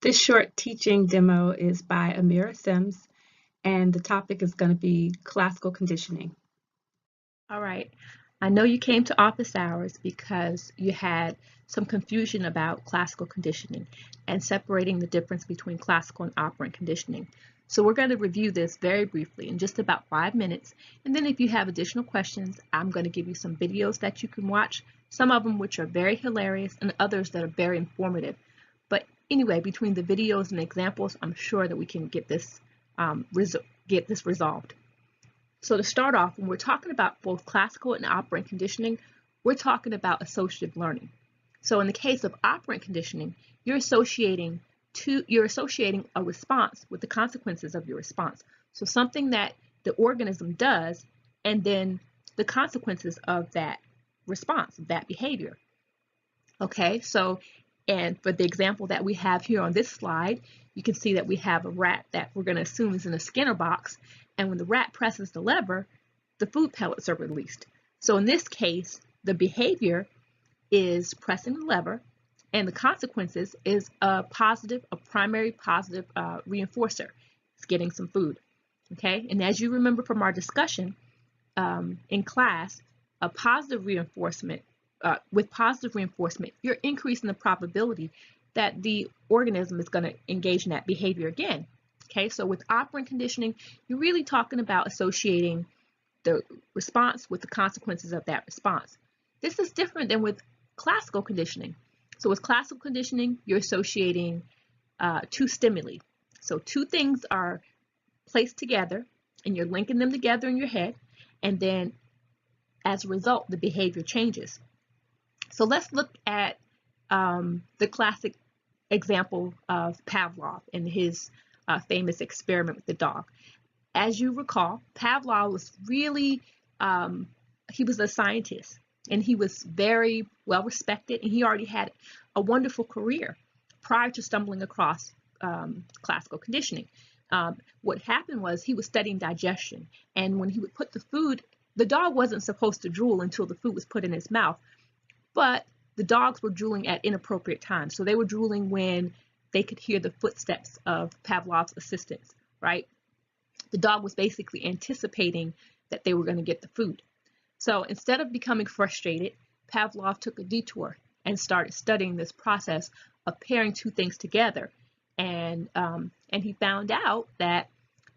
This short teaching demo is by Amira Sims, and the topic is going to be classical conditioning. All right, I know you came to office hours because you had some confusion about classical conditioning and separating the difference between classical and operant conditioning. So we're going to review this very briefly in just about 5 minutes, and then if you have additional questions, I'm going to give you some videos that you can watch, some of them which are very hilarious and others that are very informative. But anyway, between the videos and examples, I'm sure that we can get this resolved. So to start off, when we're talking about both classical and operant conditioning, we're talking about associative learning. So in the case of operant conditioning, you're associating a response with the consequences of your response. So something that the organism does, and then the consequences of that response, that behavior. Okay, so and for the example that we have here on this slide, you can see that we have a rat that we're going to assume is in a Skinner box, and when the rat presses the lever, the food pellets are released. So in this case, the behavior is pressing the lever, and the consequences is a primary positive reinforcer. It's getting some food. Okay, and as you remember from our discussion in class, a positive reinforcement with positive reinforcement, you're increasing the probability that the organism is going to engage in that behavior again. Okay, so with operant conditioning, you're really talking about associating the response with the consequences of that response. This is different than with classical conditioning. So with classical conditioning, you're associating two stimuli. So two things are placed together, and you're linking them together in your head, and then as a result, the behavior changes. So let's look at the classic example of Pavlov and his famous experiment with the dog. As you recall, Pavlov was really, he was a scientist, and he was very well respected, and he already had a wonderful career prior to stumbling across classical conditioning. What happened was he was studying digestion, and when he would put the food, the dog wasn't supposed to drool until the food was put in his mouth. But the dogs were drooling at inappropriate times. So they were drooling when they could hear the footsteps of Pavlov's assistants, right? The dog was basically anticipating that they were going to get the food. So instead of becoming frustrated, Pavlov took a detour and started studying this process of pairing two things together. And he found out that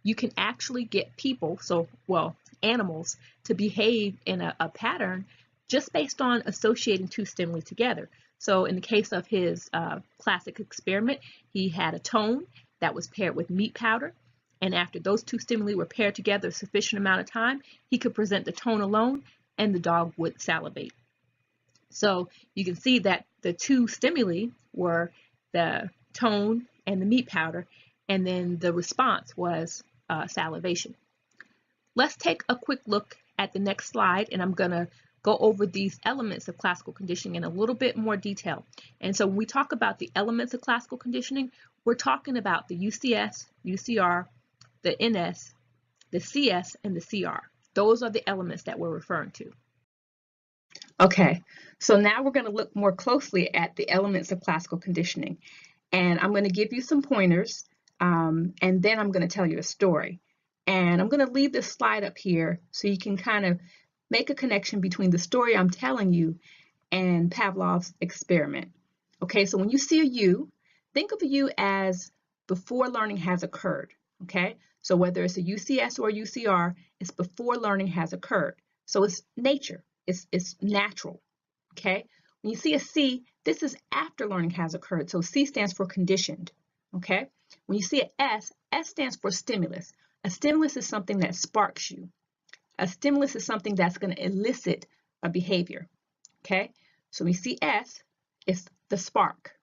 you can actually get people, animals, to behave in a pattern just based on associating two stimuli together. So in the case of his classic experiment, he had a tone that was paired with meat powder, and after those two stimuli were paired together a sufficient amount of time, he could present the tone alone, and the dog would salivate. So you can see that the two stimuli were the tone and the meat powder, and then the response was salivation. Let's take a quick look at the next slide, and I'm going to go over these elements of classical conditioning in a little bit more detail. And so when we talk about the elements of classical conditioning, we're talking about the UCS, UCR, the NS, the CS, and the CR. Those are the elements that we're referring to. Okay, so now we're going to look more closely at the elements of classical conditioning. And I'm going to give you some pointers, and then I'm going to tell you a story. And I'm going to leave this slide up here so you can kind of make a connection between the story I'm telling you and Pavlov's experiment. Okay, so when you see a U, think of a U as before learning has occurred. Okay, so whether it's a UCS or a UCR, it's before learning has occurred. So it's nature, it's natural. Okay, when you see a C, this is after learning has occurred. So C stands for conditioned. Okay, when you see an S, S stands for stimulus. A stimulus is something that sparks you. A stimulus is something that's going to elicit a behavior. Okay, so we see S, it's the spark.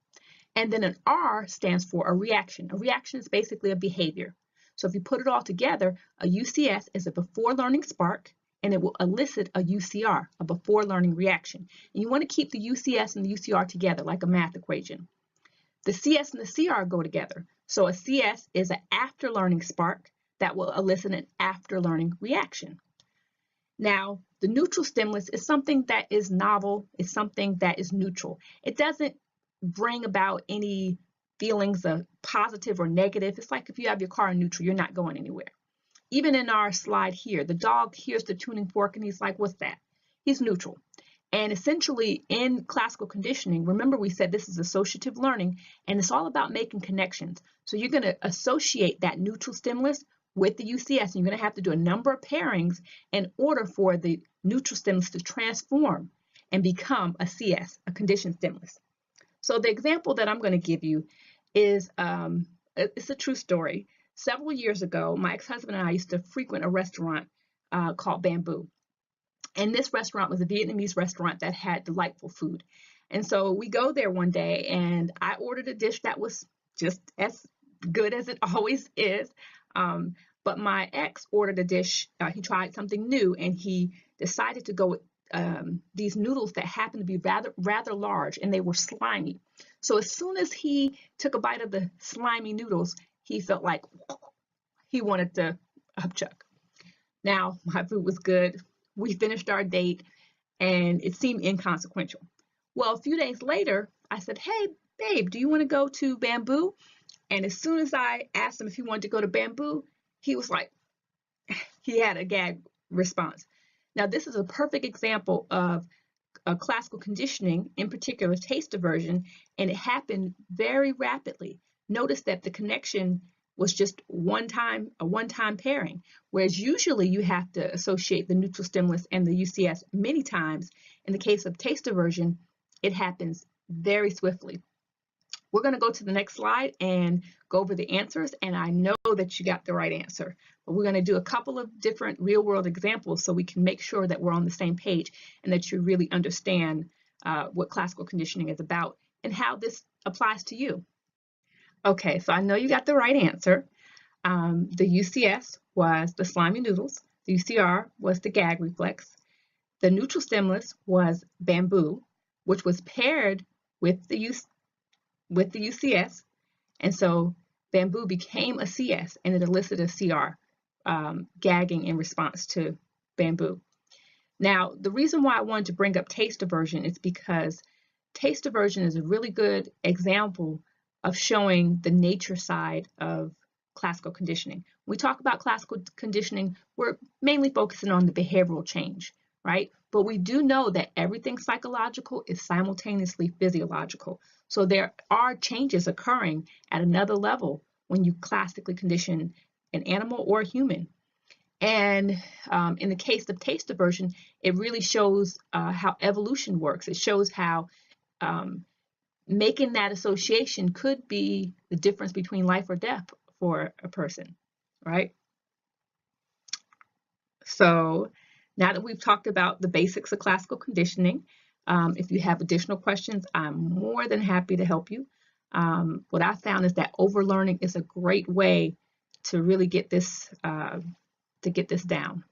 And then an R stands for a reaction. A reaction is basically a behavior. So if you put it all together, a UCS is a before learning spark, and it will elicit a UCR, a before learning reaction. And you want to keep the UCS and the UCR together like a math equation. The CS and the CR go together. So a CS is an after learning spark that will elicit an after learning reaction. Now, the neutral stimulus is something that is novel, it's something that is neutral. It doesn't bring about any feelings of positive or negative. It's like if you have your car in neutral, you're not going anywhere. Even in our slide here, the dog hears the tuning fork and he's like, what's that? He's neutral. And essentially in classical conditioning, remember we said this is associative learning, and it's all about making connections. So you're going to associate that neutral stimulus with the UCS, and you're going to have to do a number of pairings in order for the neutral stimulus to transform and become a CS, a conditioned stimulus. So the example that I'm going to give you is, it's a true story. Several years ago, my ex-husband and I used to frequent a restaurant called Bamboo. And this restaurant was a Vietnamese restaurant that had delightful food. And so we go there one day, and I ordered a dish that was just as good as it always is. But my ex ordered a dish, he tried something new, and he decided to go with these noodles that happened to be rather large, and they were slimy. So as soon as he took a bite of the slimy noodles, he felt like he wanted to upchuck. Now, my food was good. We finished our date, and it seemed inconsequential. Well, a few days later, I said, hey, babe, do you want to go to Bamboo? And as soon as I asked him if he wanted to go to Bamboo, he was like, he had a gag response. Now, this is a perfect example of classical conditioning, in particular taste aversion, and it happened very rapidly. Notice that the connection was just a one-time pairing, whereas usually you have to associate the neutral stimulus and the UCS many times. In the case of taste aversion, it happens very swiftly. We're going to go to the next slide and go over the answers, and I know that you got the right answer, but we're going to do a couple of different real-world examples so we can make sure that we're on the same page and that you really understand what classical conditioning is about and how this applies to you. Okay, so I know you got the right answer. The UCS was the slimy noodles. The UCR was the gag reflex. The neutral stimulus was Bamboo, which was paired with the UCS, and so Bamboo became a CS, and it elicited a CR, gagging in response to Bamboo. Now, the reason why I wanted to bring up taste aversion is because taste aversion is a really good example of showing the nature side of classical conditioning. When we talk about classical conditioning, we're mainly focusing on the behavioral change, right? But we do know that everything psychological is simultaneously physiological. So there are changes occurring at another level when you classically condition an animal or a human. And in the case of taste aversion, it really shows how evolution works. It shows how making that association could be the difference between life or death for a person, right? So now that we've talked about the basics of classical conditioning, if you have additional questions, I'm more than happy to help you. What I found is that overlearning is a great way to really get this down.